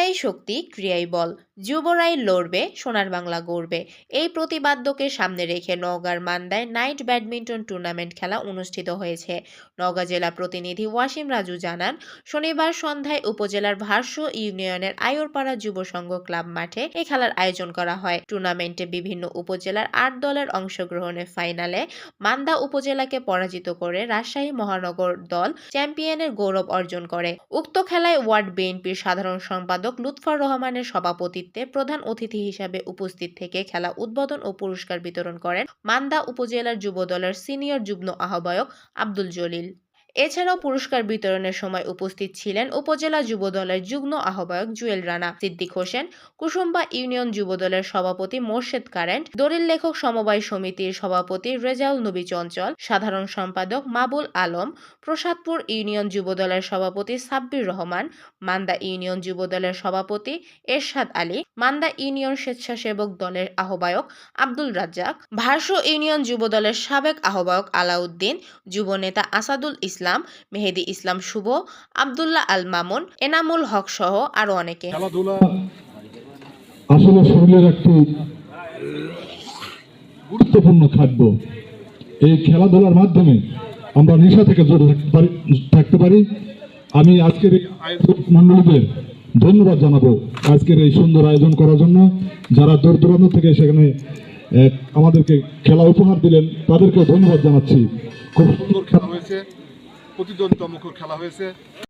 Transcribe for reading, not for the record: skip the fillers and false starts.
কথাই শক্তি, ক্রিয়াই বল। যুবরাই লড়বে, সোনার বাংলা গড়বে। এই প্রতিপাদ্যকে সামনে রেখে নওগাঁর মান্দায় নাইট ব্যাডমিন্টন টুর্নামেন্ট খেলা অনুষ্ঠিত হয়েছে। নওগাঁ জেলা প্রতিনিধি ওয়াসিম রাজু জানান, শনিবার সন্ধ্যায় উপজেলার ভারসো ইউনিয়নের আয়রপাড়া যুব সংঘ ক্লাব মাঠে এই খেলার আয়োজন করা হয়। টুর্নামেন্টে বিভিন্ন উপজেলার ৮ দলের অংশগ্রহণে ফাইনালে মান্দা উপজেলাকে পরাজিত করে রাজশাহী মহানগর দল চ্যাম্পিয়নের গৌরব অর্জন করে। উক্ত খেলায় ওয়ার্ড বিএনপির সাধারণ সম্পাদক লুৎফর রহমানের সভাপতিত্বে প্রধান অতিথি হিসাবে উপস্থিত থেকে খেলা উদ্বোধন ও পুরস্কার বিতরণ করেন মান্দা উপজেলার যুব দলের সিনিয়র যুগ্ম আহ্বায়ক আব্দুল জলিল। এছাড়াও পুরস্কার বিতরণের সময় উপস্থিত ছিলেন উপজেলা যুব দলের যুগ্ম আহ্বায়ক জুয়েল রানা, সিদ্দিক হোসেন, কুসুম্বা ইউনিয়ন যুব দলের সভাপতি মোর্শেদ কারেন্ট, দলিল লেখক সমবায় সমিতির সভাপতি রেজাউল নবী চঞ্চল, সাধারণ সম্পাদক মাবুল আলম, প্রসাদপুর ইউনিয়ন যুব দলের সভাপতি সাব্বির রহমান, মান্দা ইউনিয়ন যুব দলের সভাপতি এরশাদ আলী, মান্দা ইউনিয়ন স্বেচ্ছাসেবক দলের আহ্বায়ক আব্দুল রাজ্জাক, ভারসো ইউনিয়ন যুব দলের সাবেক আহ্বায়ক আলাউদ্দিন, যুব নেতা আসাদুল ইসলাম, মেহেদি ইসলাম শুভ, আব্দুল্লাহ আল মামুন, এনামুল হক সহ আরো অনেকে। খেলাধুলা আসলে শরীরের একটি গুরুত্বপূর্ণ খাদ্য। এই খেলাধুলার মাধ্যমে আমরা নেশা থেকে দূরে থাকতে পারি। আমি আজকের এই আয়োজক মন্ডলীদের ধন্যবাদ জানাবো আজকের এই সুন্দর আয়োজন করার জন্য। যারা দূর দূরান্ত থেকে সেখানে আমাদেরকে খেলা উপহার দিলেন তাদেরকেও ধন্যবাদ জানাচ্ছি। খুব সুন্দর খেলা হয়েছে, প্রতিদ্বন্দ্বিতামুখর খেলা হয়েছে।